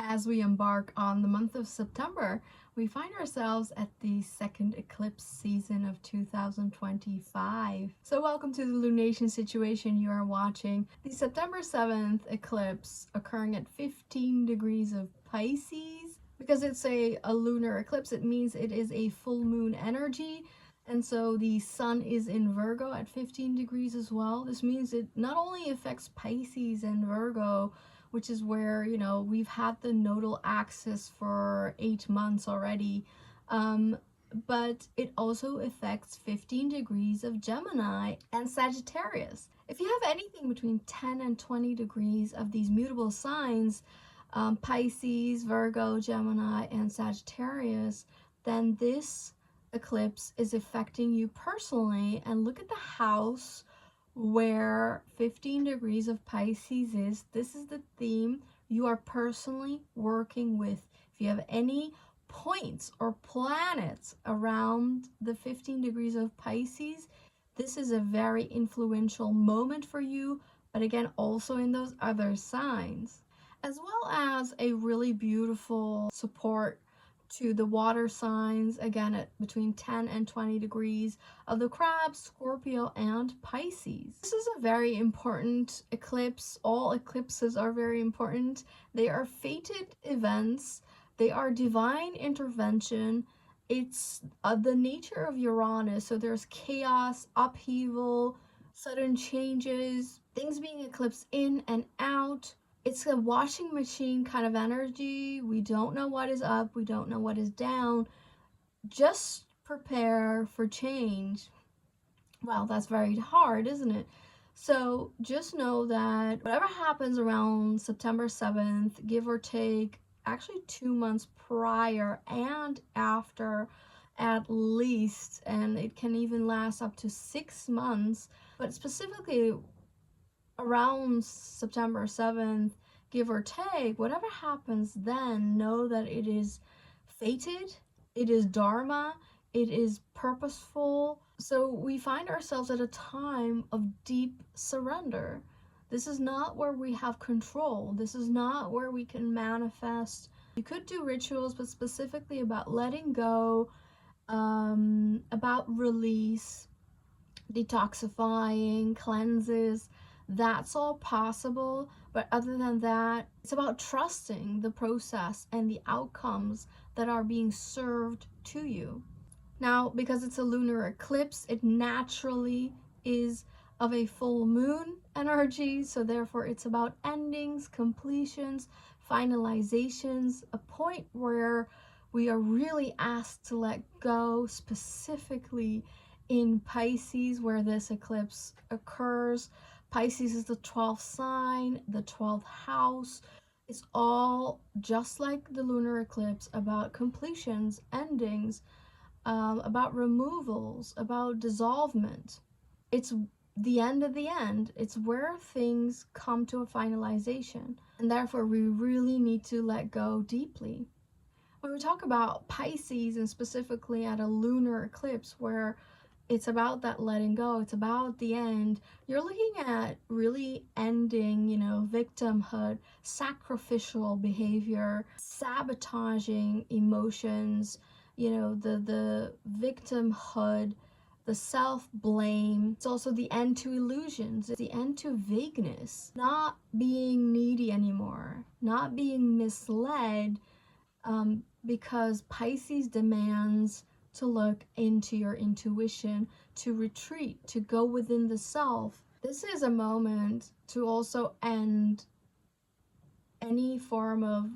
As we embark on the month of September, we find ourselves at the second eclipse season of 2025. So welcome to the lunation situation you are watching. The September 7th eclipse occurring at 15 degrees of Pisces. Because it's a lunar eclipse, it means it is a full moon energy. And so the sun is in Virgo at 15 degrees as well. This means it not only affects Pisces and Virgo, which is where, we've had the nodal axis for 8 months already, but it also affects 15 degrees of Gemini and Sagittarius. If you have anything between 10 and 20 degrees of these mutable signs, Pisces, Virgo, Gemini, and Sagittarius, then this eclipse is affecting you personally. And look at the house where 15 degrees of Pisces is. This is the theme you are personally working with. If you have any points or planets around the 15 degrees of Pisces, this is a very influential moment for you, but again, also in those other signs, as well as a really beautiful support to the water signs, again at between 10 and 20 degrees of the Crab, Scorpio, and Pisces. This is a very important eclipse. All eclipses are very important. They are fated events. They are divine intervention. It's the nature of Uranus. So there's chaos, upheaval, sudden changes, things being eclipsed in and out. It's a washing machine kind of energy. We don't know what is up. We don't know what is down. Just prepare for change. Well, that's very hard, isn't it? So just know that whatever happens around September 7th, give or take, actually 2 months prior and after at least, and it can even last up to 6 months, but specifically around September 7th, give or take, whatever happens then, know that it is fated, it is dharma, it is purposeful. So we find ourselves at a time of deep surrender. This is not where we have control. This is not where we can manifest. You could do rituals, but specifically about letting go, about release, detoxifying, cleanses. That's all possible, but other than that, it's about trusting the process and the outcomes that are being served to you. Now, because it's a lunar eclipse, it naturally is of a full moon energy, so therefore it's about endings, completions, finalizations, a point where we are really asked to let go, specifically in Pisces, where this eclipse occurs. Pisces is the 12th sign, the 12th house. It's all just like the lunar eclipse, about completions, endings, about removals, about dissolvement. It's the end of the end. It's where things come to a finalization, and therefore we really need to let go deeply. When we talk about Pisces, and specifically at a lunar eclipse where it's about that letting go, it's about the end, you're looking at really ending, victimhood, sacrificial behavior, sabotaging emotions, the victimhood, the self-blame. It's also the end to illusions, it's the end to vagueness, not being needy anymore, not being misled, because Pisces demands to look into your intuition, to retreat, to go within the self. This is a moment to also end any form of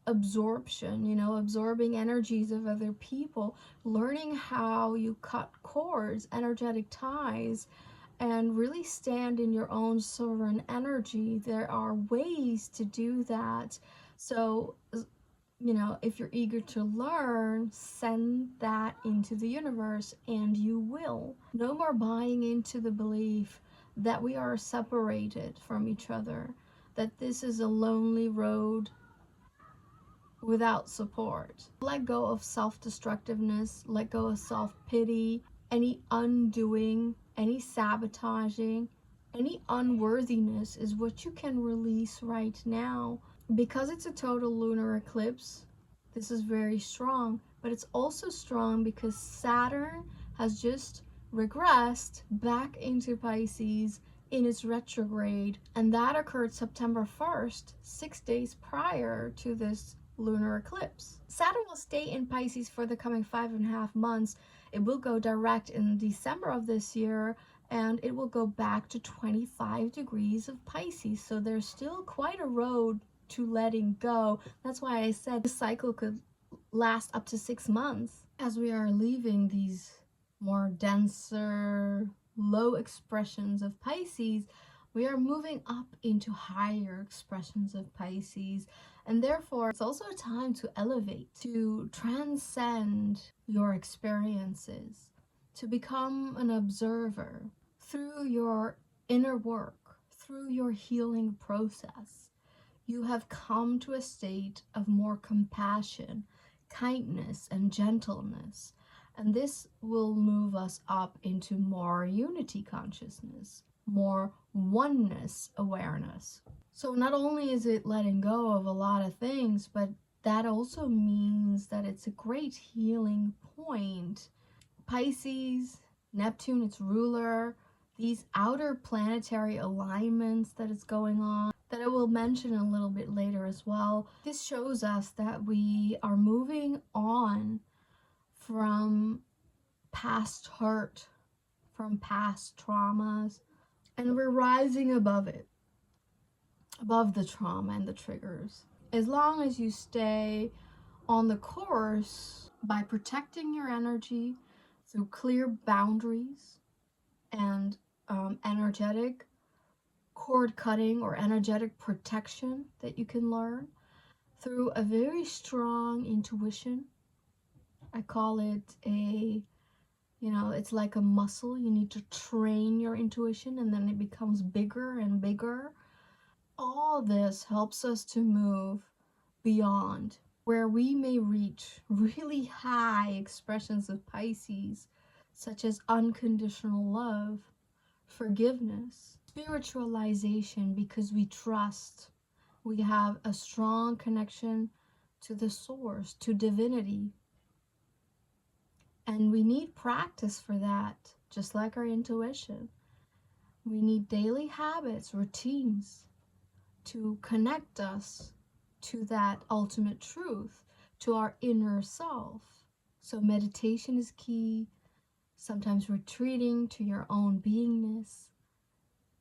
absorption, absorbing energies of other people, learning how you cut cords, energetic ties, and really stand in your own sovereign energy. There are ways to do that. So if you're eager to learn, send that into the universe and you will. No more buying into the belief that we are separated from each other, that this is a lonely road without support. Let go of self-destructiveness, let go of self-pity, any undoing, any sabotaging, any unworthiness is what you can release right now. because it's a total lunar eclipse, this is very strong, but it's also strong because Saturn has just regressed back into Pisces in its retrograde, and that occurred September 1st, 6 days prior to this lunar eclipse. Saturn will stay in Pisces for the coming 5.5 months. It will go direct in December of this year, and it will go back to 25 degrees of Pisces. So there's still quite a road to letting go. That's why I said this cycle could last up to 6 months. As we are leaving these more denser, low expressions of Pisces, we are moving up into higher expressions of Pisces, and therefore it's also a time to elevate, to transcend your experiences, to become an observer through your inner work, through your healing process. You have come to a state of more compassion, kindness, and gentleness. And this will move us up into more unity consciousness, more oneness awareness. So not only is it letting go of a lot of things, but that also means that it's a great healing point. Pisces, Neptune, its ruler, these outer planetary alignments that is going on, that I will mention a little bit later as well. This shows us that we are moving on from past hurt, from past traumas, and we're rising above it, above the trauma and the triggers. As long as you stay on the course by protecting your energy through clear boundaries and energetic cord cutting or energetic protection that you can learn through a very strong intuition. I call it it's like a muscle. You need to train your intuition, and then it becomes bigger and bigger. All this helps us to move beyond where we may reach really high expressions of Pisces, such as unconditional love, forgiveness, spiritualization, because we trust. We have a strong connection to the source, to divinity. And we need practice for that, just like our intuition. We need daily habits, routines to connect us to that ultimate truth, to our inner self. So meditation is key, sometimes retreating to your own beingness,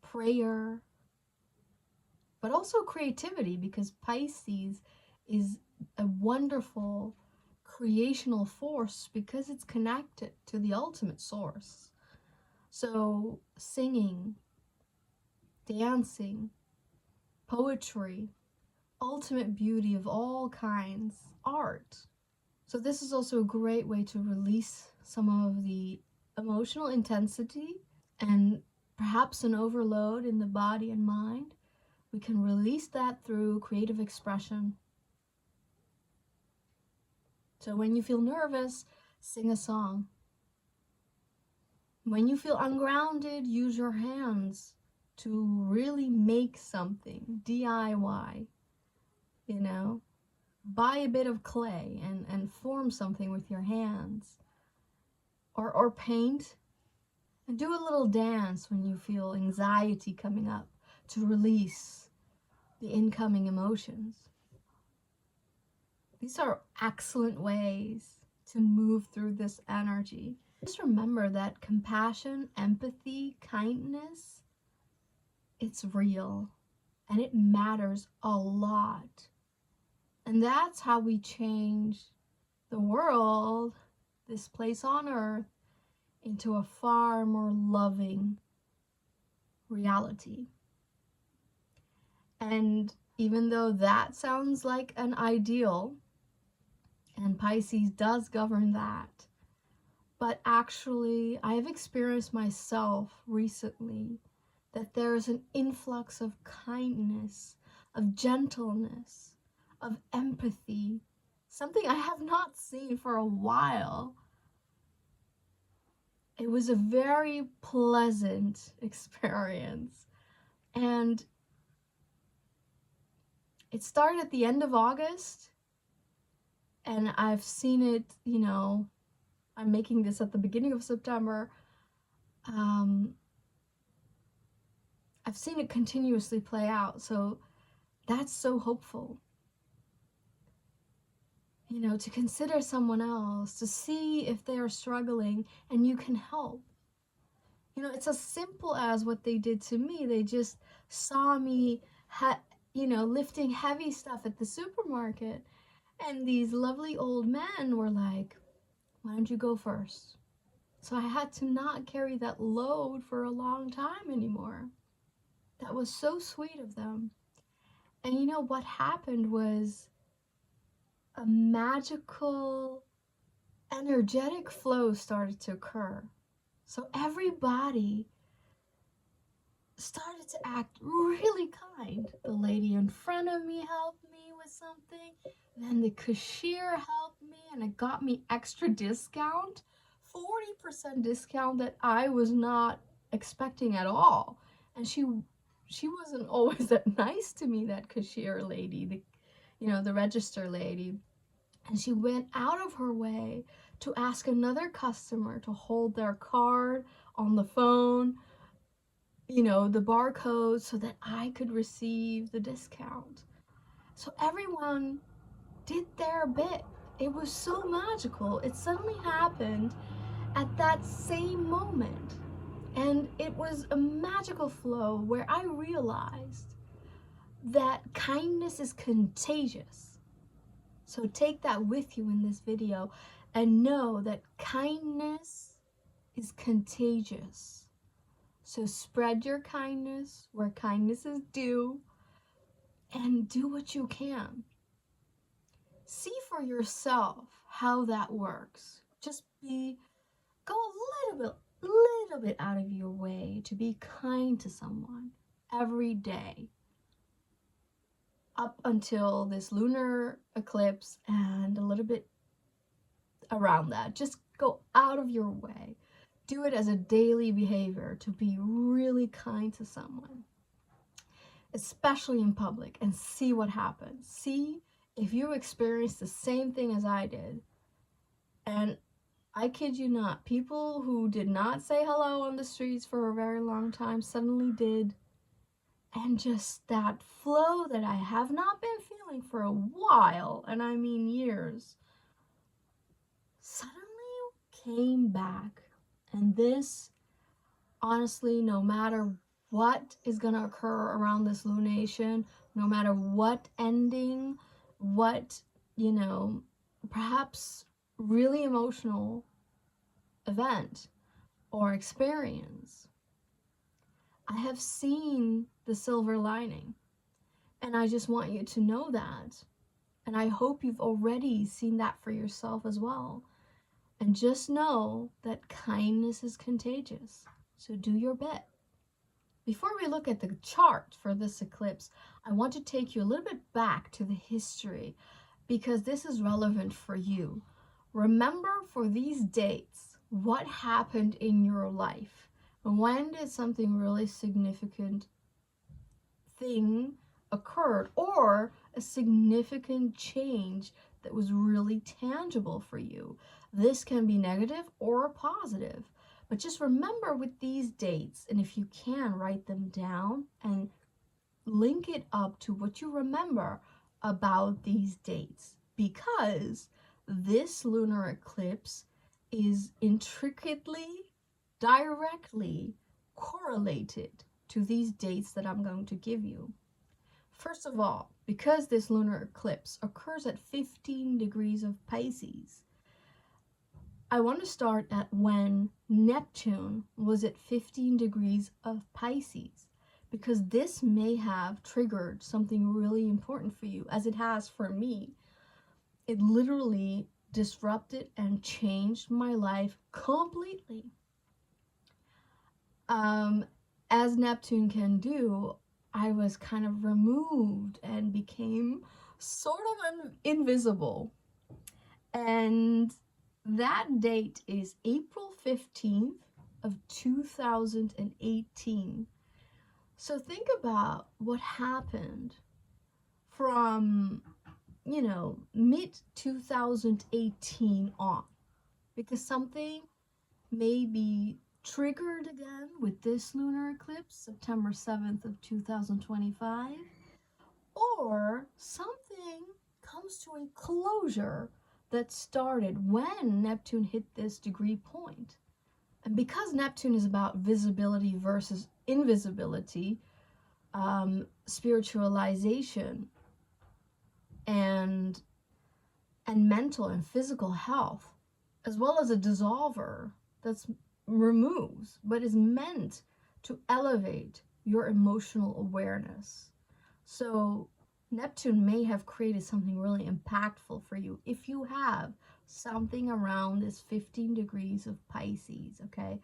prayer, but also creativity, because Pisces is a wonderful creational force because it's connected to the ultimate source. So singing, dancing, poetry, ultimate beauty of all kinds, art. So this is also a great way to release some of the emotional intensity and perhaps an overload in the body and mind. We can release that through creative expression. So when you feel nervous, sing a song. When you feel ungrounded, use your hands to really make something, DIY, buy a bit of clay and form something with your hands, or paint, and do a little dance when you feel anxiety coming up to release the incoming emotions. These are excellent ways to move through this energy. Just remember that compassion, empathy, kindness, it's real and it matters a lot. And that's how we change the world, this place on earth, into a far more loving reality. And even though that sounds like an ideal, and Pisces does govern that, but actually I have experienced myself recently that there is an influx of kindness, of gentleness, of empathy, something I have not seen for a while. It was a very pleasant experience, and It started at the end of August, and I've seen it, you know, I'm making this at the beginning of September. I've seen it continuously play out, so that's so hopeful. You know, to consider someone else, to see if they are struggling and you can help. You know, it's as simple as what they did to me. They just saw me, you know, lifting heavy stuff at the supermarket, and these lovely old men were like, why don't you go first? So I had to not carry that load for a long time anymore. That was so sweet of them. And you know what happened was a magical, energetic flow started to occur. So everybody started to act really kind. The lady in front of me helped me with something. Then the cashier helped me and it got me extra discount, 40% discount that I was not expecting at all. And she wasn't always that nice to me, that cashier lady, the register lady. And she went out of her way to ask another customer to hold their card on the phone, the barcode, so that I could receive the discount. So everyone did their bit. It was so magical. It suddenly happened at that same moment. And it was a magical flow where I realized that kindness is contagious. So take that with you in this video and know that kindness is contagious. So spread your kindness where kindness is due and do what you can. See for yourself how that works. Just go a little bit out of your way to be kind to someone every day up until this lunar eclipse and a little bit around that. Just go out of your way. Do it as a daily behavior to be really kind to someone, especially in public, and see what happens. See if you experience the same thing as I did. And I kid you not, people who did not say hello on the streets for a very long time suddenly did. And just that flow that I have not been feeling for a while, and I mean years, suddenly came back. And this, honestly, no matter what is going to occur around this lunation, no matter what ending, what, perhaps really emotional event or experience, I have seen the silver lining. And I just want you to know that. And I hope you've already seen that for yourself as well. And just know that kindness is contagious. So do your bit. Before we look at the chart for this eclipse, I want to take you a little bit back to the history because this is relevant for you. Remember for these dates, what happened in your life? When did something really significant thing occurred, or a significant change that was really tangible for you? This can be negative or positive, but just remember with these dates, and if you can, write them down and link it up to what you remember about these dates, because this lunar eclipse is intricately, directly correlated to these dates that I'm going to give you. First of all, because this lunar eclipse occurs at 15 degrees of Pisces, I want to start at when Neptune was at 15 degrees of Pisces, because this may have triggered something really important for you, as it has for me. It literally disrupted and changed my life completely. As Neptune can do, I was kind of removed and became sort of invisible. And that date is April 15th of 2018. So think about what happened. from, you know, mid 2018 on, because something may be triggered again with this lunar eclipse, September 7th of 2025, or something comes to a closure that started when Neptune hit this degree point. And because Neptune is about visibility versus invisibility, spiritualization, and mental and physical health, as well as a dissolver that's removes, but is meant to elevate your emotional awareness. So Neptune may have created something really impactful for you if you have something around this 15 degrees of Pisces, okay?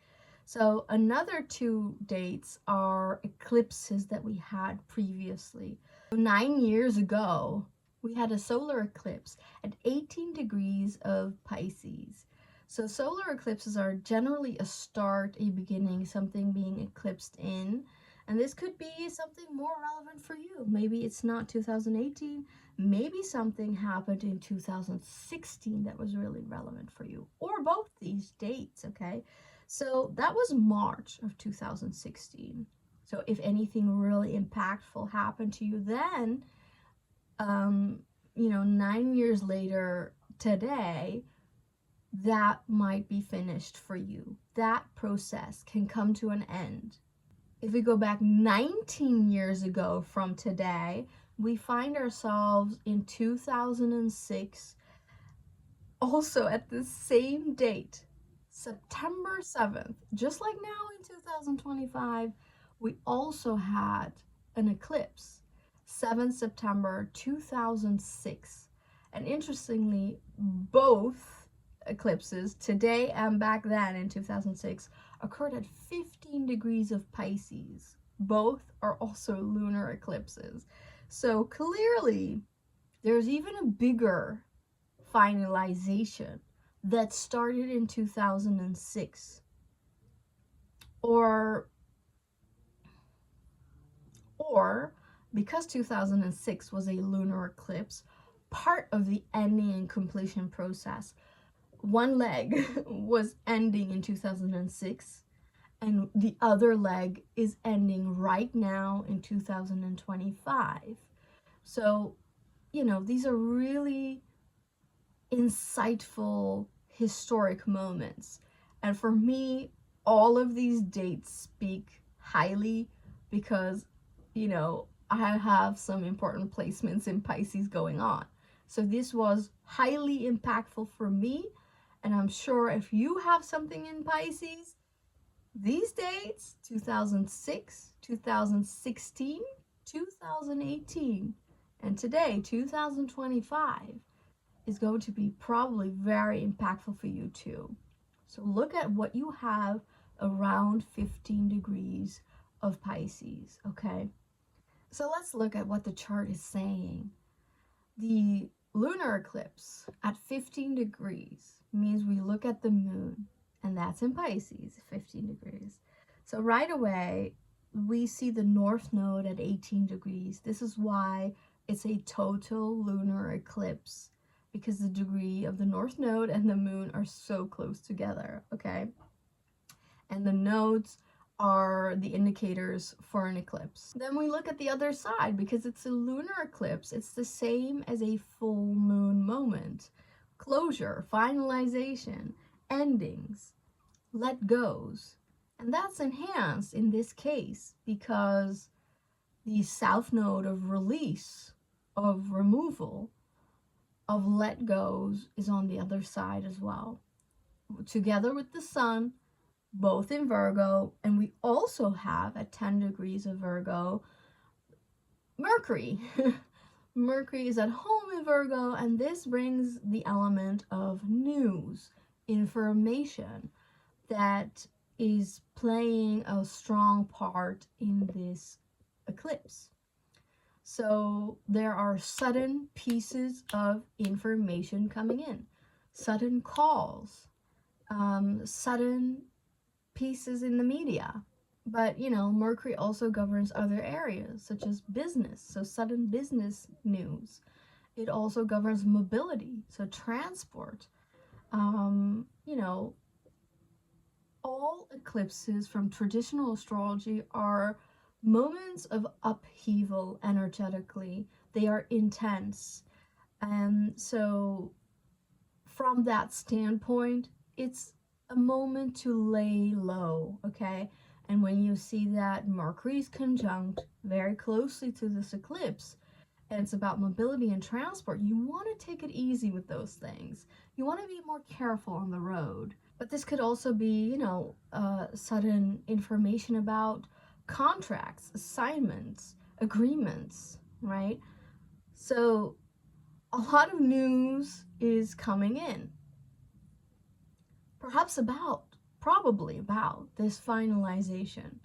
So another two dates are eclipses that we had previously. 9 years ago, we had a solar eclipse at 18 degrees of Pisces. So solar eclipses are generally a start, a beginning, something being eclipsed in. And this could be something more relevant for you. Maybe it's not 2018. Maybe something happened in 2016 that was really relevant for you. Or both these dates, okay? So that was March of 2016. So if anything really impactful happened to you then, you know, 9 years later today, that might be finished for you. That process can come to an end. If we go back 19 years ago from today, we find ourselves in 2006, also at the same date, September 7th. Just like now in 2025, we also had an eclipse, 7th September 2006. And interestingly, both eclipses, today and back then in 2006, occurred at 15 degrees of Pisces. Both are also lunar eclipses. So clearly, there's even a bigger finalization that started in 2006. Or because 2006 was a lunar eclipse, part of the ending and completion process, one leg was ending in 2006 and the other leg is ending right now in 2025. So, you know, these are really insightful historic moments. And for me, all of these dates speak highly because, you know, I have some important placements in Pisces going on. So this was highly impactful for me. And I'm sure if you have something in Pisces, these dates, 2006, 2016, 2018, and today, 2025, is going to be probably very impactful for you too. So look at what you have around 15 degrees of Pisces, okay? So let's look at what the chart is saying. The lunar eclipse at 15 degrees means we look at the moon, and that's in Pisces, 15 degrees. So right away, we see the north node at 18 degrees. This is why it's a total lunar eclipse, because the degree of the north node and the moon are so close together, okay? And the nodes are the indicators for an eclipse. Then we look at the other side, because it's a lunar eclipse. It's the same as a full moon moment. Closure, finalization, endings, let goes. And that's enhanced in this case because the south node of release, of removal, of let goes is on the other side as well. Together with the sun, both in Virgo, and we also have at 10 degrees of Virgo, Mercury. Mercury is at home in Virgo, and this brings the element of news, information that is playing a strong part in this eclipse. So there are sudden pieces of information coming in, sudden calls, sudden pieces in the media, But, you know, Mercury also governs other areas, such as business, so sudden business news. It also governs mobility, so transport. You know, all eclipses from traditional astrology are moments of upheaval energetically. They are intense. And so, from that standpoint, it's a moment to lay low, okay? And when you see that Mercury's conjunct very closely to this eclipse, and it's about mobility and transport, you want to take it easy with those things. You want to be more careful on the road. But this could also be, you know, sudden information about contracts, assignments, agreements, right? So a lot of news is coming in. Probably about this finalization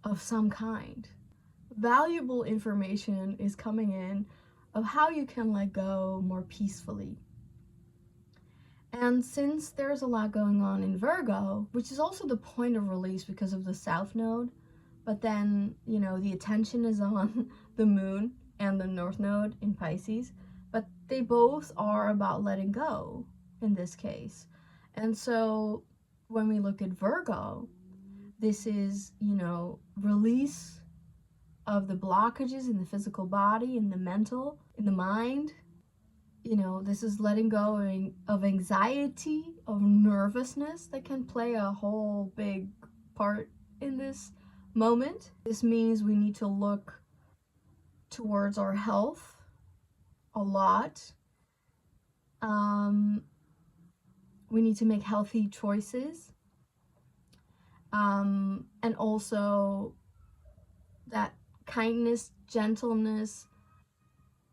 of some kind. Valuable information is coming in of how you can let go more peacefully. And since there's a lot going on in Virgo, which is also the point of release because of the South Node, but then, you know, the attention is on the Moon and the North Node in Pisces, but they both are about letting go in this case. And so when we look at Virgo, this is, you know, release of the blockages in the physical body, in the mental, in the mind. You know, this is letting go of anxiety, of nervousness that can play a whole big part in this moment. This means we need to look towards our health a lot. We need to make healthy choices. And also that kindness, gentleness,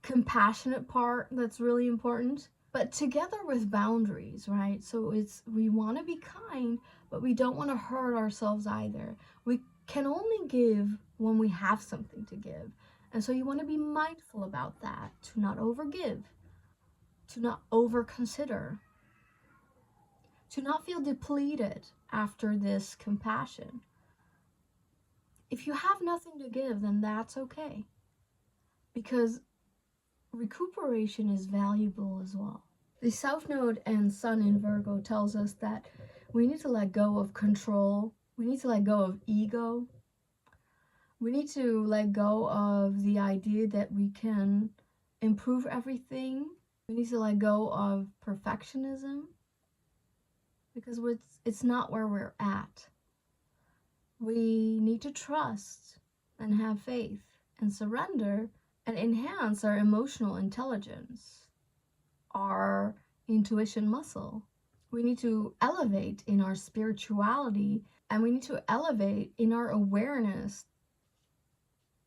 compassionate part that's really important, but together with boundaries, right? So we want to be kind, but we don't want to hurt ourselves either. We can only give when we have something to give, and so you want to be mindful about that, to not overgive, to not overconsider, to not feel depleted after this compassion. If you have nothing to give, then that's okay, because recuperation is valuable as well. The South Node and Sun in Virgo tells us that we need to let go of control. We need to let go of ego. We need to let go of the idea that we can improve everything. We need to let go of perfectionism because it's not where we're at. We need to trust and have faith and surrender and enhance our emotional intelligence, our intuition muscle. We need to elevate in our spirituality, and we need to elevate in our awareness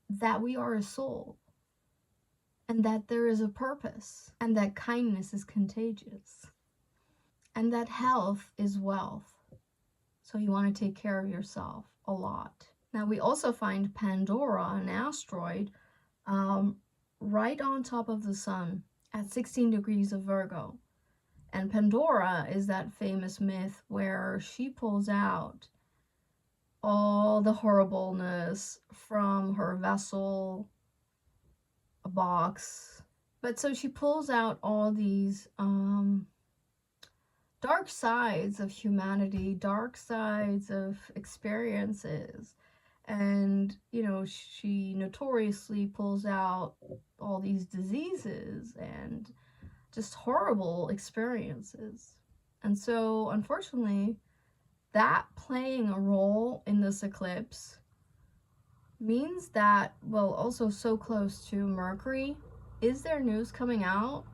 that we are a soul and that there is a purpose and that kindness is contagious and that health is wealth. So you want to take care of yourself a lot. Now we also find Pandora, an asteroid, right on top of the sun at 16 degrees of Virgo. And Pandora is that famous myth where she pulls out all the horribleness from her vessel, a box. But so she pulls out all these dark sides of humanity, dark sides of experiences. And, you know, she notoriously pulls out all these diseases and just horrible experiences. And so, unfortunately, that playing a role in this eclipse means that, well, also so close to Mercury, is there news coming out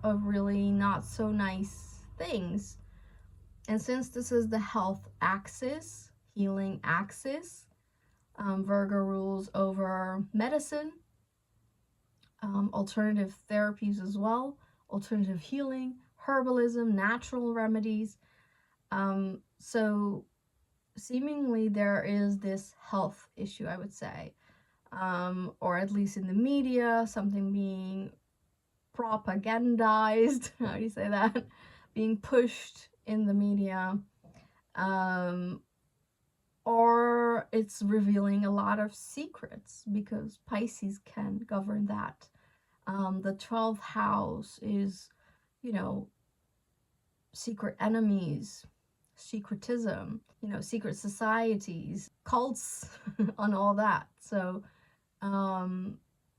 of really not so nice things? And since this is the health axis, healing axis, Virgo rules over medicine, alternative therapies as well, alternative healing, herbalism, natural remedies. So seemingly there is this health issue, I would say, or at least in the media, something being propagandized, how do you say that? Being pushed in the media, or it's revealing a lot of secrets, because Pisces can govern that. The 12th house is, you know, secret enemies, secretism, you know, secret societies, cults, and all that. So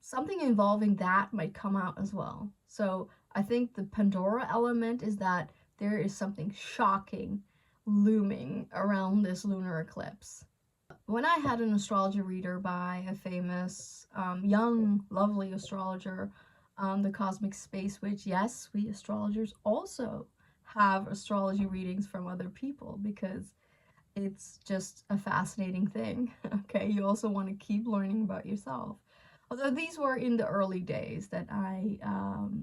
something involving that might come out as well. So I think the Pandora element is that there is something shocking looming around this lunar eclipse. When I had an astrology reader by a famous, young, lovely astrologer on the cosmic space, which, yes, we astrologers also have astrology readings from other people, because it's just a fascinating thing. Okay, you also want to keep learning about yourself. Although these were in the early days that I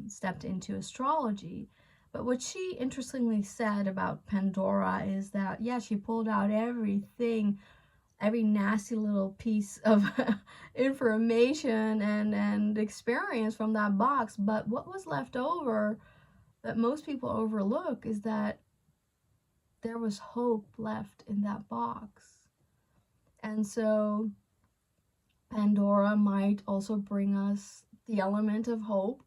stepped into astrology. But what she interestingly said about Pandora is that, yeah, she pulled out everything, every nasty little piece of information and experience from that box. But what was left over that most people overlook is that there was hope left in that box. And so Pandora might also bring us the element of hope,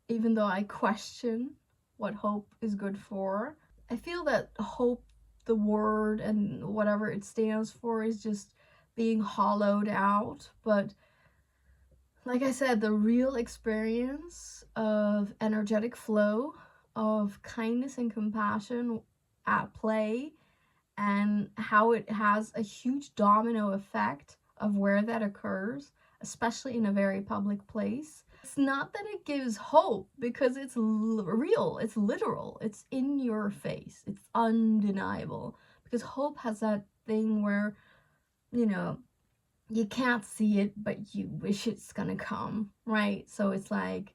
even though I question what hope is good for. I feel that hope, the word and whatever it stands for, is just being hollowed out. But like I said, the real experience of energetic flow, of kindness and compassion at play, and how it has a huge domino effect of where that occurs, especially in a very public place. It's not that it gives hope, because it's real, it's literal, it's in your face, it's undeniable. Because hope has that thing where, you know, you can't see it, but you wish it's gonna come, right? So it's like,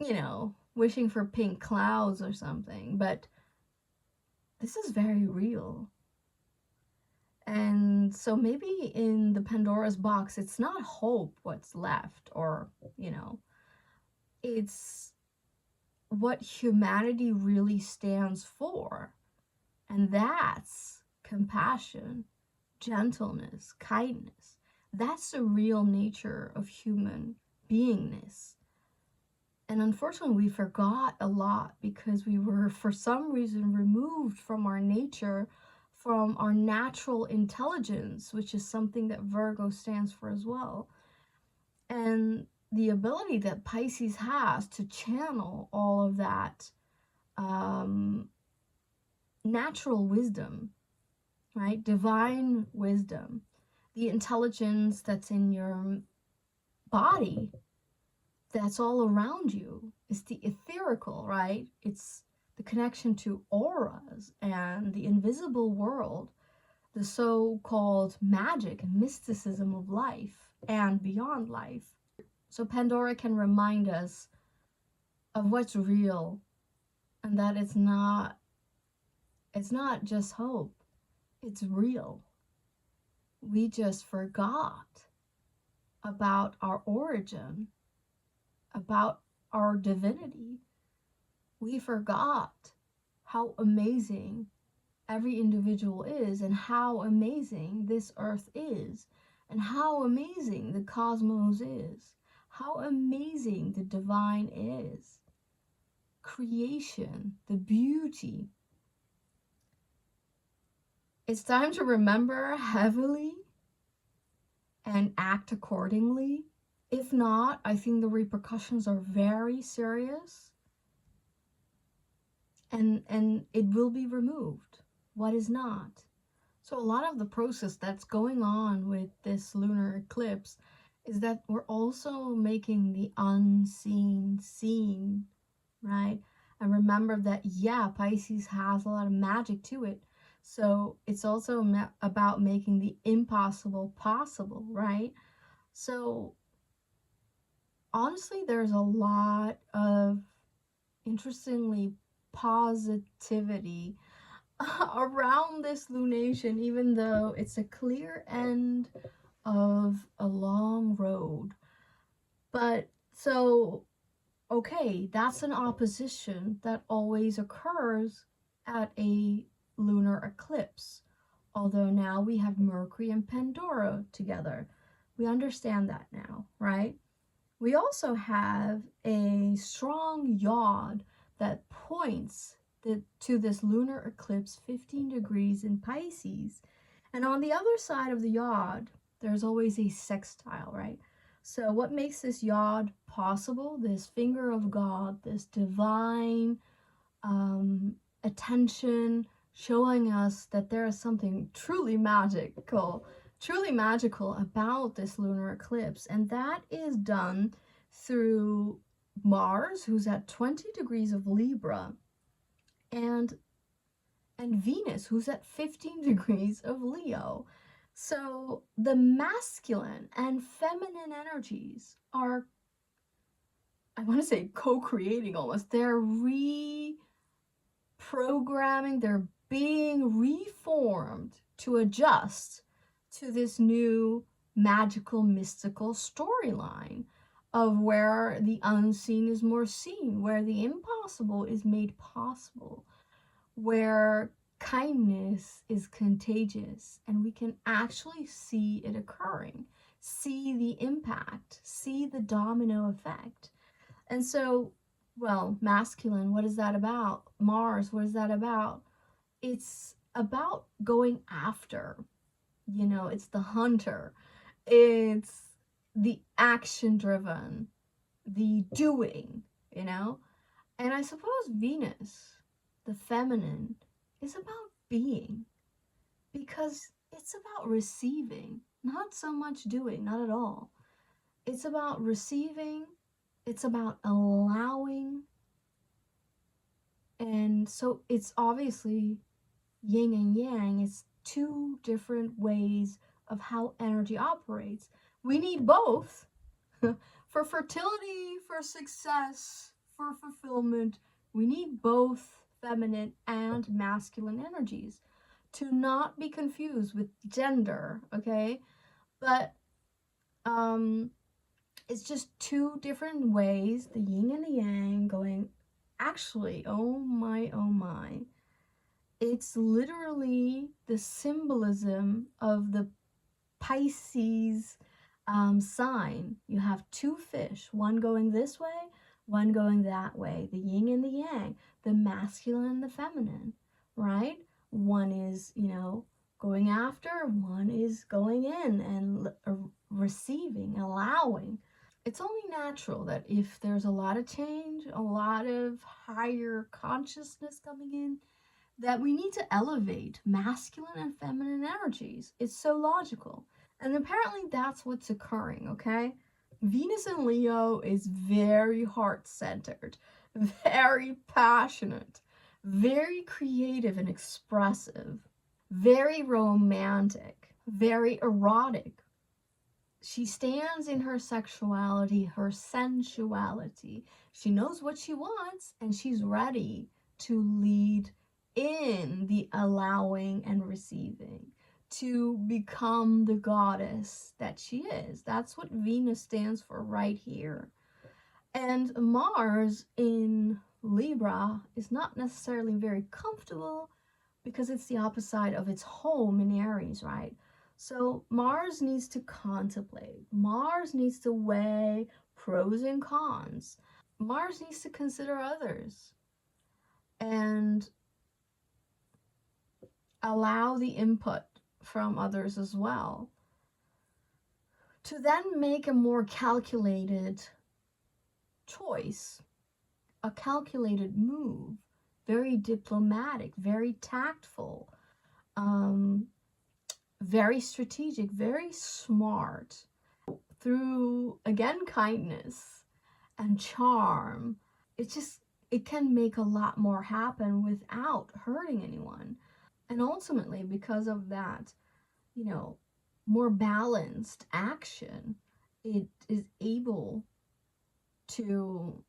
you know, wishing for pink clouds or something. But this is very real. And so maybe in the Pandora's box, it's not hope what's left, or, you know, it's what humanity really stands for. And that's compassion, gentleness, kindness. That's the real nature of human beingness. And unfortunately, we forgot a lot, because we were, for some reason, removed from our nature, from our natural intelligence, which is something that Virgo stands for as well. And the ability that Pisces has to channel all of that natural wisdom, right? Divine wisdom, the intelligence that's in your body, that's all around you. It's the etherical, right? It's the connection to auras and the invisible world, the so-called magic and mysticism of life and beyond life. So Pandora can remind us of what's real, and that it's not just hope, it's real. We just forgot about our origin, about our divinity. We forgot how amazing every individual is, and how amazing this earth is, and how amazing the cosmos is, how amazing the divine is. Creation, the beauty. It's time to remember heavily and act accordingly. If not, I think the repercussions are very serious, and it will be removed. What is not? So a lot of the process that's going on with this lunar eclipse is that we're also making the unseen seen, right? And remember that, yeah, Pisces has a lot of magic to it. So it's also about making the impossible possible, right? So honestly, there's a lot of, interestingly, positivity around this lunation, even though it's a clear end of a long road. But so, okay, that's an opposition that always occurs at a lunar eclipse. Although now we have Mercury and Pandora together. We understand that now, right? We also have a strong yod that points to this lunar eclipse 15 degrees in Pisces. And on the other side of the yod, there's always a sextile, right? So what makes this yod possible, this finger of God, this divine attention, showing us that there is something truly magical about this lunar eclipse, and that is done through Mars, who's at 20 degrees of Libra, and Venus, who's at 15 degrees of Leo. So the masculine and feminine energies are, I want to say, co-creating almost. They're reprogramming, they're being reformed to adjust to this new magical, mystical storyline of where the unseen is more seen, where the impossible is made possible, where kindness is contagious, and we can actually see it occurring, see the impact, see the domino effect. And so, well, masculine, what is that about? Mars, what is that about? It's about going after, it's the hunter, it's the action driven, the doing, And I suppose Venus, the feminine, is about being, because it's about receiving, not so much doing, not at all. It's about receiving, it's about allowing. And so it's obviously yin and yang. It's two different ways of how energy operates. We need both for fertility, for success, for fulfillment. We need both feminine and masculine energies, to not be confused with gender, okay? But it's just two different ways, the yin and the yang, going, actually, oh my, it's literally the symbolism of the Pisces sign. You have two fish, one going this way, one going that way, the yin and the yang, the masculine and the feminine, right? One is, going after, one is going in and receiving, allowing. It's only natural that if there's a lot of change, a lot of higher consciousness coming in, that we need to elevate masculine and feminine energies. It's so logical. And apparently that's what's occurring, okay? Venus in Leo is very heart-centered, very passionate, very creative and expressive, very romantic, very erotic. She stands in her sexuality, her sensuality. She knows what she wants, and she's ready to lead in the allowing and receiving, to become the goddess that she is. That's what Venus stands for right here. And Mars in Libra is not necessarily very comfortable, because it's the opposite of its home in Aries, right? So Mars needs to contemplate. Mars needs to weigh pros and cons. Mars needs to consider others and allow the input from others as well, to then make a more calculated choice, a calculated move, very diplomatic, very tactful, very strategic, very smart, through, again, kindness and charm. It can make a lot more happen without hurting anyone. And ultimately, because of that, more balanced action, it's able to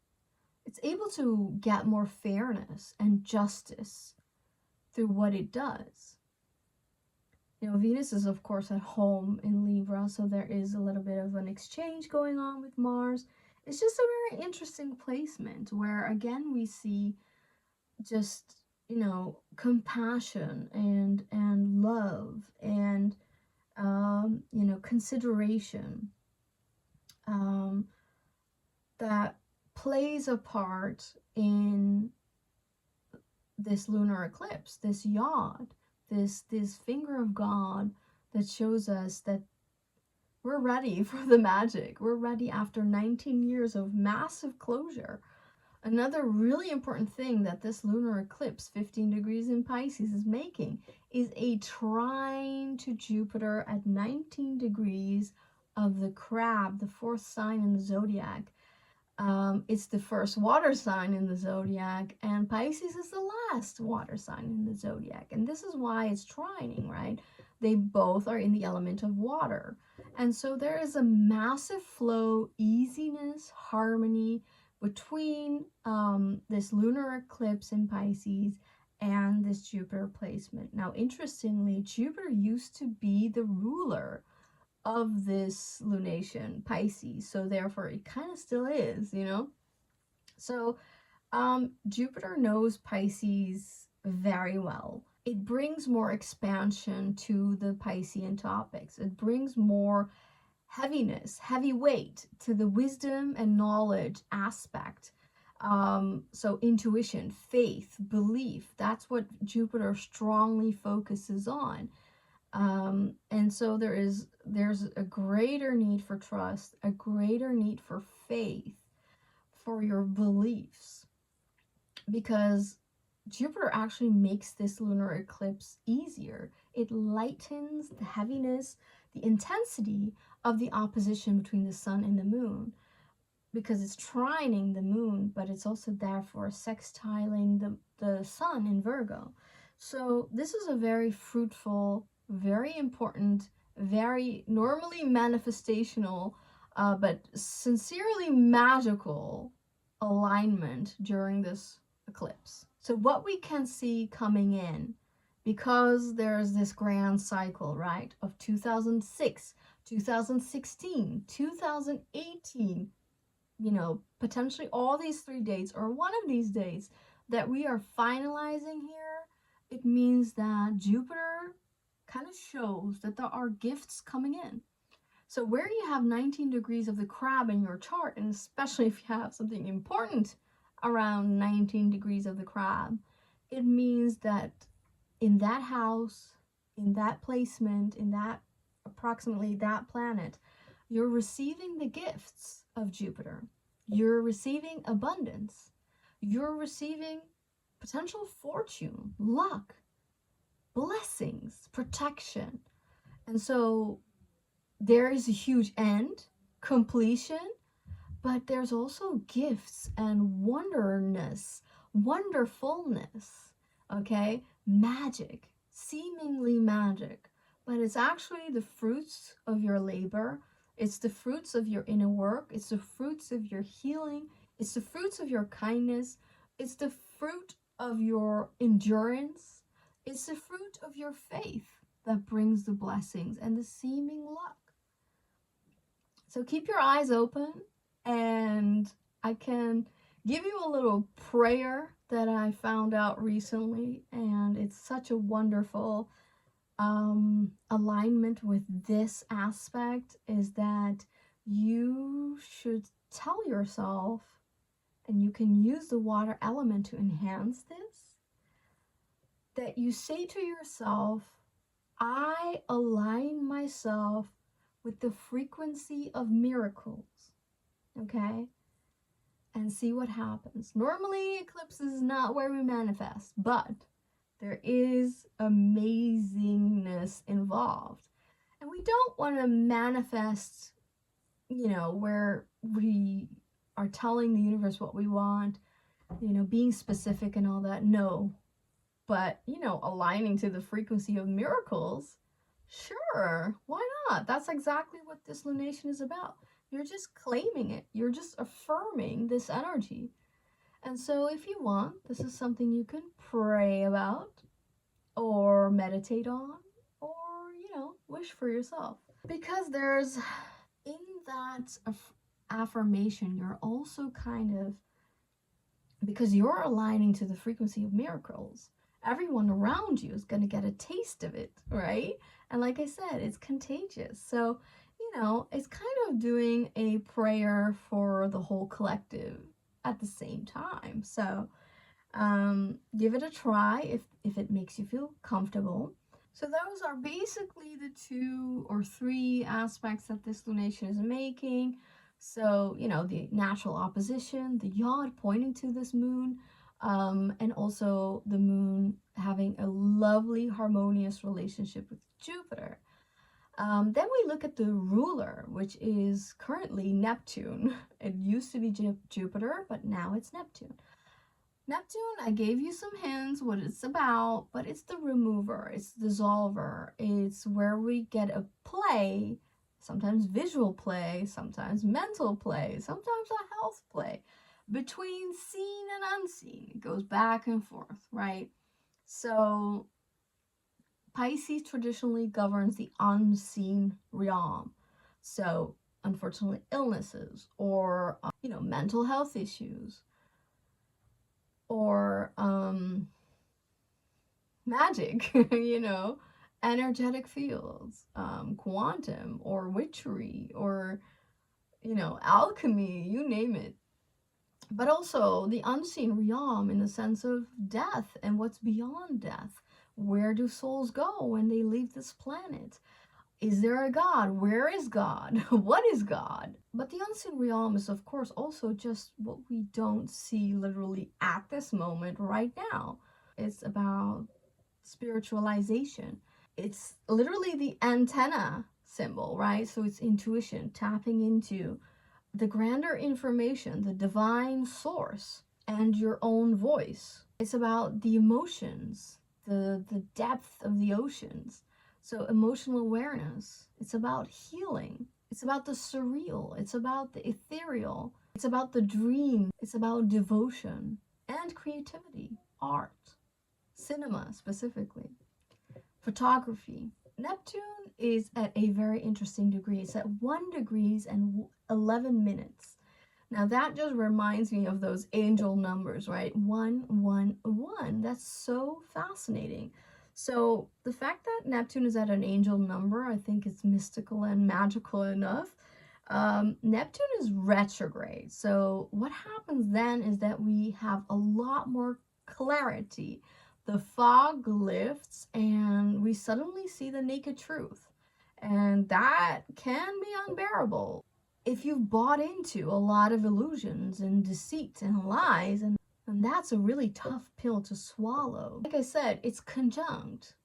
get more fairness and justice through what it does. Venus is, of course, at home in Libra, so there is a little bit of an exchange going on with Mars. It's just a very interesting placement where, again, we see just compassion and love and consideration um, that plays a part in this lunar eclipse, this yod, this finger of God that shows us that we're ready for the magic. We're ready after 19 years of massive closure. Another really important thing that this lunar eclipse, 15 degrees in Pisces, is making is a trine to Jupiter at 19 degrees of the crab, the fourth sign in the zodiac. It's the first water sign in the zodiac, and Pisces is the last water sign in the zodiac. And this is why it's trining, right? They both are in the element of water. And so there is a massive flow, easiness, harmony between this lunar eclipse in Pisces and this Jupiter placement. Now, interestingly, Jupiter used to be the ruler of this lunation, Pisces, so therefore it kind of still is, So Jupiter knows Pisces very well. It brings more expansion to the Piscean topics. It brings more heaviness, heavy weight to the wisdom and knowledge aspect. So intuition, faith, belief, that's what Jupiter strongly focuses on. And so there's a greater need for trust, a greater need for faith, for your beliefs, because Jupiter actually makes this lunar eclipse easier. It lightens the heaviness, the intensity of the opposition between the sun and the moon, because it's trining the moon, but it's also therefore sextiling the sun in Virgo. So this is a very fruitful, very important, very normally manifestational, but sincerely magical alignment during this eclipse. So what we can see coming in, because there's this grand cycle, right, of 2006, 2016, 2018, potentially all these 3 dates or one of these dates that we are finalizing here, it means that Jupiter kind of shows that there are gifts coming in. So where you have 19 degrees of the crab in your chart, and especially if you have something important around 19 degrees of the crab, it means that in that house, in that placement, in that approximately that planet, you're receiving the gifts of Jupiter. You're receiving abundance. You're receiving potential fortune, luck, blessings, protection. And so there is a huge end, completion, but there's also gifts and wonderfulness, okay? Magic, seemingly magic, but it's actually the fruits of your labor. It's the fruits of your inner work. It's the fruits of your healing. It's the fruits of your kindness. It's the fruit of your endurance. It's the fruit of your faith that brings the blessings and the seeming luck. So keep your eyes open, and I can give you a little prayer that I found out recently, and it's such a wonderful alignment with this aspect, is that you should tell yourself, and you can use the water element to enhance this, that you say to yourself, I align myself with the frequency of miracles, okay? And see what happens. Normally, eclipse is not where we manifest, but there is amazingness involved. And we don't want to manifest, where we are telling the universe what we want, being specific and all that. No. But, aligning to the frequency of miracles, sure, why not? That's exactly what this lunation is about. You're just claiming it. You're just affirming this energy. And so if you want, this is something you can pray about or meditate on or, wish for yourself. Because there's, in that affirmation, you're also kind of because you're aligning to the frequency of miracles. Everyone around you is going to get a taste of it, right? And like I said, it's contagious. So, it's kind of doing a prayer for the whole collective at the same time. So, give it a try if it makes you feel comfortable. So those are basically the 2 or 3 aspects that this lunation is making. So, the natural opposition, the yod pointing to this moon, and also the moon having a lovely harmonious relationship with Jupiter. Then we look at the ruler, which is currently Neptune. It used to be Jupiter, but now it's Neptune. Neptune, I gave you some hints what it's about, but it's the remover, it's the dissolver, it's where we get a play, sometimes visual play, sometimes mental play, sometimes a health play, between seen and unseen. It goes back and forth, right? So Pisces traditionally governs the unseen realm. So unfortunately, illnesses or, mental health issues, or magic, energetic fields, quantum or witchery or, alchemy, you name it. But also the unseen realm in the sense of death and what's beyond death. Where do souls go when they leave this planet? Is there a God? Where is God? What is God? But the unseen realm is, of course, also just what we don't see literally at this moment right now. It's about spiritualization. It's literally the antenna symbol, right? So it's intuition, tapping into the grander information, the divine source, and your own voice. It's about the emotions, the depth of the oceans. So emotional awareness. It's about healing. It's about the surreal. It's about the ethereal. It's about the dream. It's about devotion and creativity, art, cinema specifically, photography. Neptune is at a very interesting degree. It's at 1 degree and 11 minutes. Now that just reminds me of those angel numbers, right? 111. That's so fascinating. So the fact that Neptune is at an angel number, I think it's mystical and magical enough. Neptune is retrograde. So what happens then is that we have a lot more clarity. The fog lifts and we suddenly see the naked truth. And that can be unbearable if you've bought into a lot of illusions and deceit and lies, and that's a really tough pill to swallow. Like I said, it's conjunct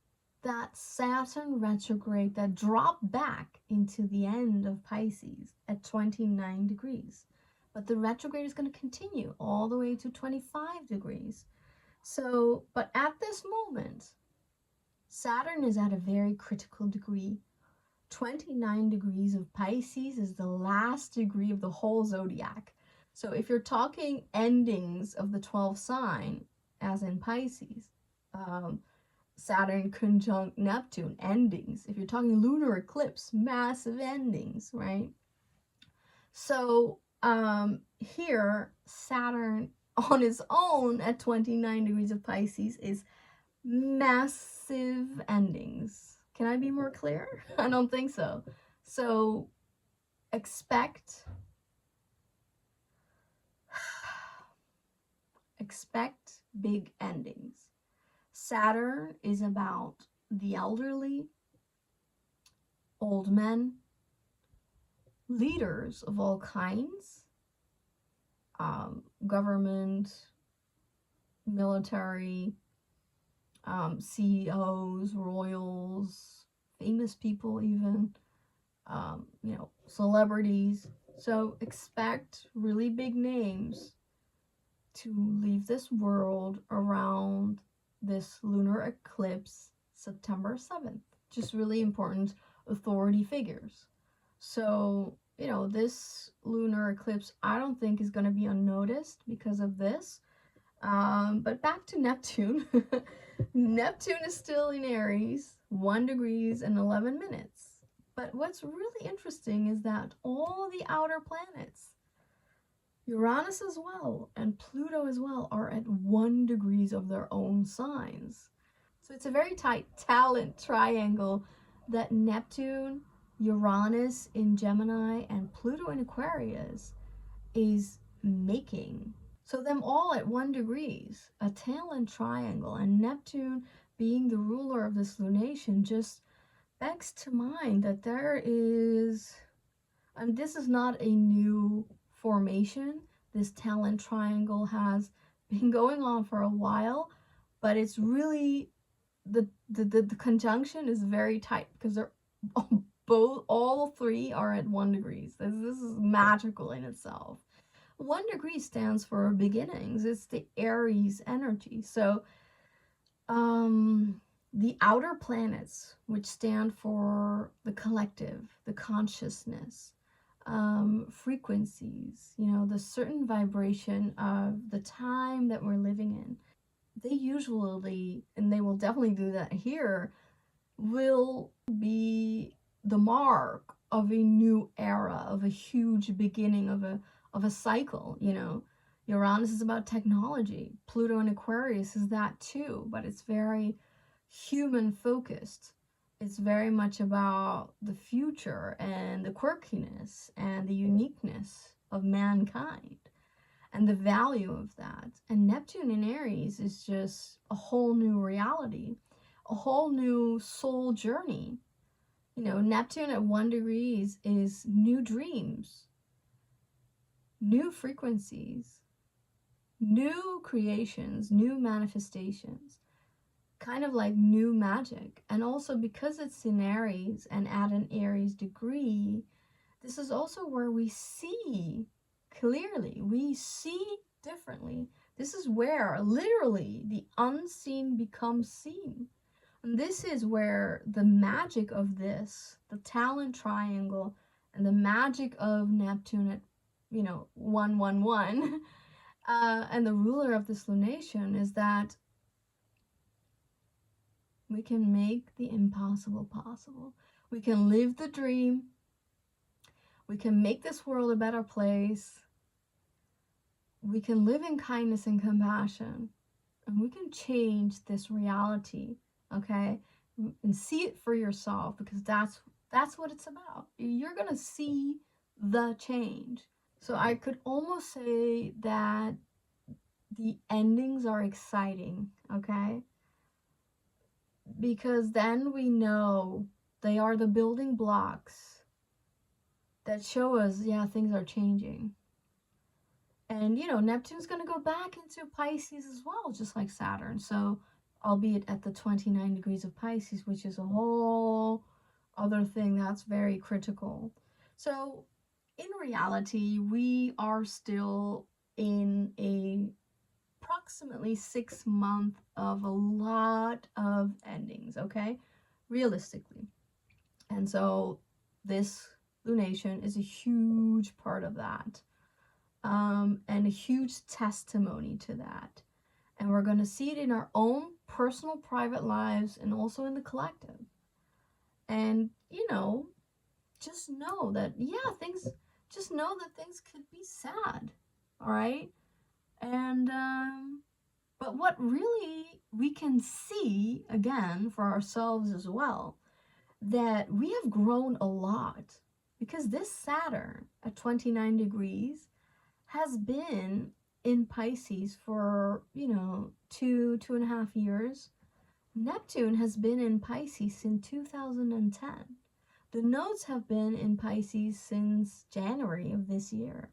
that Saturn retrograde that dropped back into the end of Pisces at 29 degrees. But the retrograde is going to continue all the way to 25 degrees. So, but at this moment, Saturn is at a very critical degree. 29 degrees of Pisces is the last degree of the whole zodiac. So if you're talking endings of the 12 sign, as in Pisces, Saturn conjunct Neptune, endings. If you're talking lunar eclipse, massive endings, right? So here, Saturn on its own at 29 degrees of Pisces is massive endings. Can I be more clear? I don't think so. So expect big endings. Saturn is about the elderly, old men, leaders of all kinds, government, military, CEOs, royals, famous people even, celebrities. So expect really big names to leave this world around this lunar eclipse, September 7th. Just really important authority figures. So, this lunar eclipse, I don't think is going to be unnoticed because of this. But back to Neptune. Neptune is still in Aries, 1 degree and 11 minutes. But what's really interesting is that all the outer planets, Uranus as well and Pluto as well are at 1 degrees of their own signs. So it's a very tight talent triangle that Neptune, Uranus in Gemini, and Pluto in Aquarius is making. So them all at 1 degrees, a talent triangle, and Neptune being the ruler of this lunation just begs to mind that there is, and this is not a new formation. This talent triangle has been going on for a while, but it's really the conjunction is very tight because they're both, all three are at 1 degrees. This is magical in itself. 1 degree stands for beginnings. It's the Aries energy. So the outer planets, which stand for the collective, the consciousness, frequencies, you know, the certain vibration of the time that we're living in, they usually, and they will definitely do that here, will be the mark of a new era, of a huge beginning of a cycle, you know. Uranus is about technology. Pluto and Aquarius is that too, but it's very human focused. It's very much about the future and the quirkiness and the uniqueness of mankind and the value of that. And Neptune in Aries is just a whole new reality, a whole new soul journey. You know, Neptune at 1 degrees is new dreams, new frequencies, new creations, new manifestations, kind of like new magic. And also because it's in Aries and at an Aries degree, this is also where we see clearly, we see differently. This is where literally the unseen becomes seen. And this is where the magic of this, the talent triangle, and the magic of Neptune at, you know, 111, and the ruler of this lunation is that we can make the impossible possible. We can live the dream. We can make this world a better place. We can live in kindness and compassion. And we can change this reality, okay? And see it for yourself, because that's what it's about. You're going to see the change. So I could almost say that the endings are exciting, okay? Because then we know they are the building blocks that show us, yeah, things are changing. And, you know, Neptune's going to go back into Pisces as well, just like Saturn. So, albeit at the 29 degrees of Pisces, which is a whole other thing that's very critical. So, in reality, we are still in a approximately 6 month of a lot of endings, okay? Realistically. And so this lunation is a huge part of that, and a huge testimony to that. And we're going to see it in our own personal private lives and also in the collective. And, you know, just know that, yeah, just know that things could be sad, all right? And but what really we can see, again, for ourselves as well, that we have grown a lot, because this Saturn at 29 degrees has been in Pisces for, you know, 2.5 years. Neptune has been in Pisces since 2010. The nodes have been in Pisces since January of this year.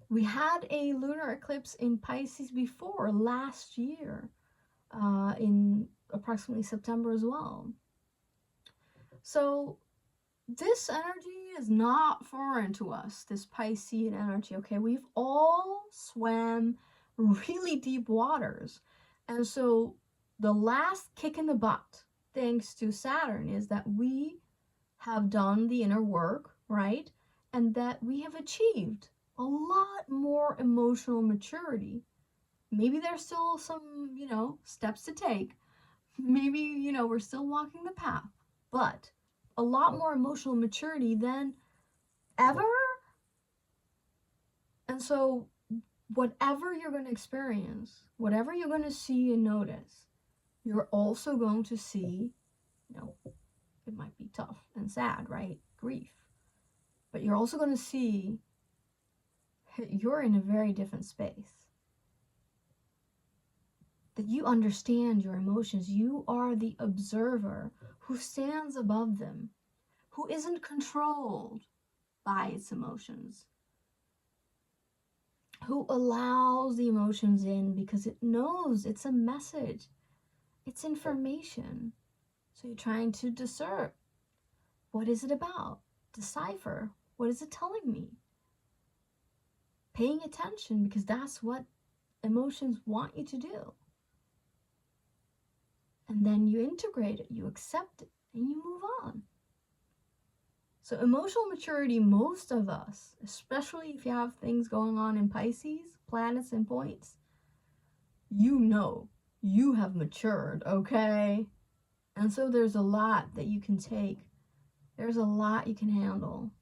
We had a lunar eclipse in Pisces before last year, in approximately September as well. So this energy is not foreign to us, this Piscean energy, okay? We've all swam really deep waters. And so the last kick in the butt, thanks to Saturn, is that we have done the inner work, right? And that we have achieved a lot more emotional maturity. Maybe there's still some, you know, steps to take. Maybe, you know, we're still walking the path, but a lot more emotional maturity than ever. And so whatever you're going to experience, whatever you're going to see and notice, you're also going to see, it might be tough and sad, right? Grief. But you're also going to see you're in a very different space. That you understand your emotions. You are the observer who stands above them, who isn't controlled by its emotions, who allows the emotions in because it knows it's a message, it's information. So you're trying to discern, what is it about? Decipher, what is it telling me? Paying attention, because that's what emotions want you to do. And then you integrate it, you accept it, and you move on. So emotional maturity, most of us, especially if you have things going on in Pisces, planets and points, you have matured, okay? And so there's a lot that you can take. There's a lot you can handle.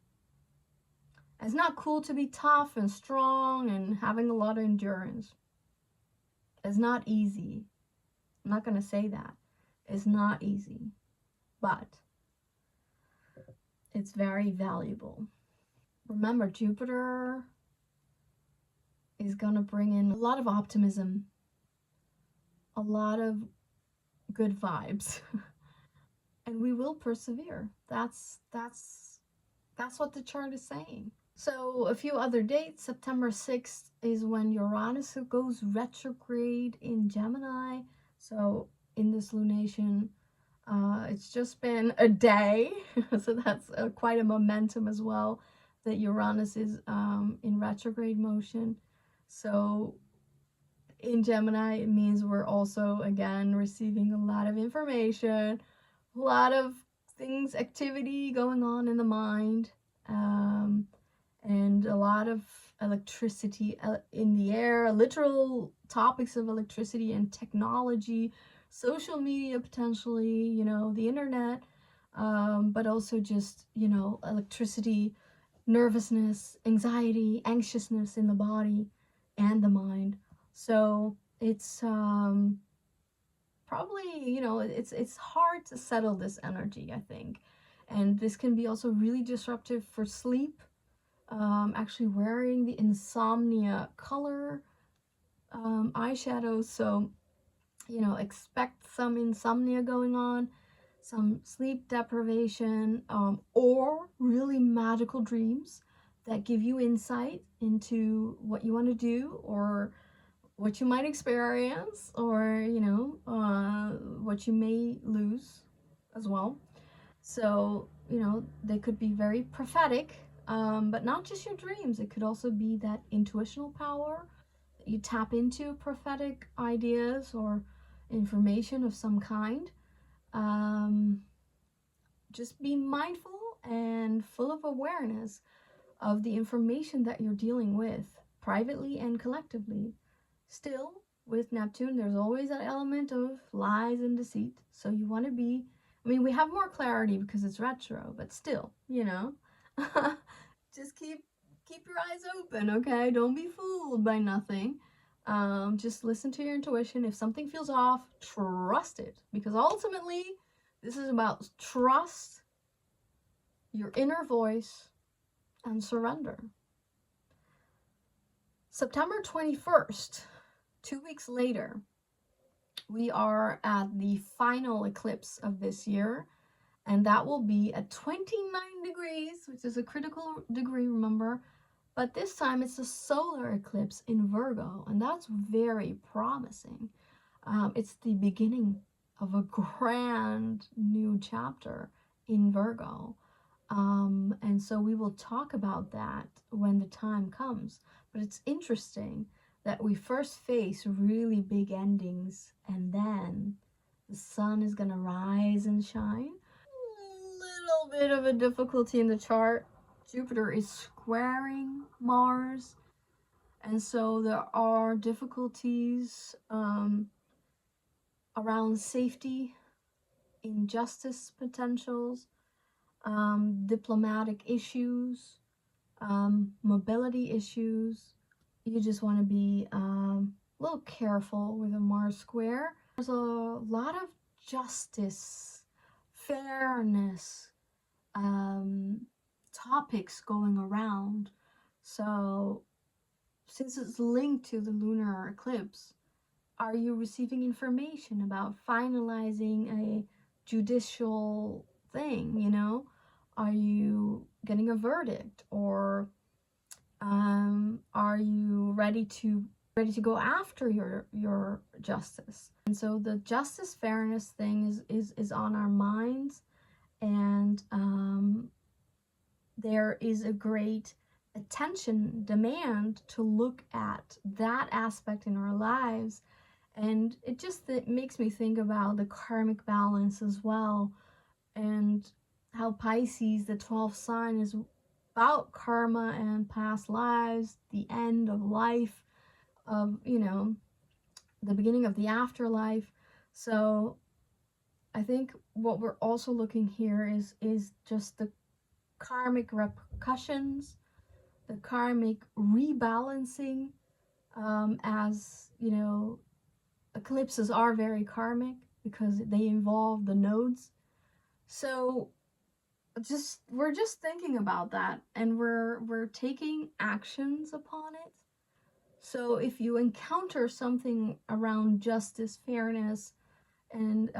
It's not cool to be tough and strong and having a lot of endurance. It's not easy. I'm not going to say that. It's not easy. But it's very valuable. Remember, Jupiter is going to bring in a lot of optimism, a lot of good vibes, and we will persevere. That's what the chart is saying. So a few other dates. September 6th is when Uranus goes retrograde in Gemini. So in this lunation, it's just been a day, so that's quite a momentum as well, that Uranus is in retrograde motion. So in Gemini, it means we're also, again, receiving a lot of information, a lot of things, activity going on in the mind, and a lot of electricity in the air, literal topics of electricity and technology, social media potentially, the internet, but also just, electricity, nervousness, anxiety, anxiousness in the body and the mind. So it's probably, it's hard to settle this energy, I think. And this can be also really disruptive for sleep. Actually wearing the insomnia color eyeshadows, so expect some insomnia going on, some sleep deprivation, or really magical dreams that give you insight into what you want to do, or what you might experience, or what you may lose as well. So they could be very prophetic, but not just your dreams. It could also be that intuitional power that you tap into, prophetic ideas or information of some kind. Just be mindful and full of awareness of the information that you're dealing with, privately and collectively. Still, with Neptune, there's always that element of lies and deceit. So you want to be, we have more clarity because it's retro, but still, just keep your eyes open, okay? Don't be fooled by nothing. Just listen to your intuition. If something feels off, trust it, because ultimately, this is about trust, your inner voice, and surrender. September 21st, 2 weeks later, we are at the final eclipse of this year, and that will be at 29 degrees, which is a critical degree, remember, but this time it's a solar eclipse in Virgo, and that's very promising. It's the beginning of a grand new chapter in Virgo, and so we will talk about that when the time comes. But it's interesting that we first face really big endings, and then the sun is going to rise and shine. A little bit of a difficulty in the chart. Jupiter is squaring Mars, and so there are difficulties around safety, injustice potentials, diplomatic issues, mobility issues, you just want to be a little careful with a Mars square. There's a lot of justice, fairness, topics going around. So since it's linked to the lunar eclipse, are you receiving information about finalizing a judicial thing, you know? Are you getting a verdict, or are you ready to go after your justice? And so the justice fairness thing is on our minds, and there is a great attention demand to look at that aspect in our lives. And it makes me think about the karmic balance as well, and how Pisces, the 12th sign, is about karma and past lives, the end of life, of, you know, the beginning of the afterlife. So I think what we're also looking here is just the karmic repercussions, the karmic rebalancing, as you know, eclipses are very karmic because they involve the nodes. So we're just thinking about that, and we're taking actions upon it. So if you encounter something around justice, fairness, and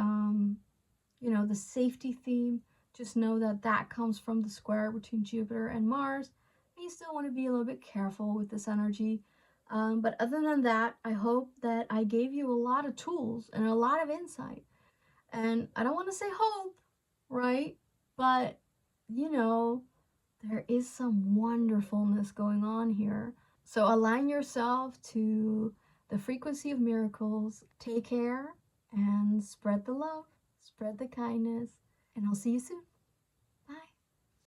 you know, the safety theme, just know that that comes from the square between Jupiter and Mars. And you still want to be a little bit careful with this energy. But other than that, I hope that I gave you a lot of tools and a lot of insight. And I don't want to say hope, right? But, you know, there is some wonderfulness going on here. So align yourself to the frequency of miracles. Take care and spread the love, spread the kindness, and I'll see you soon.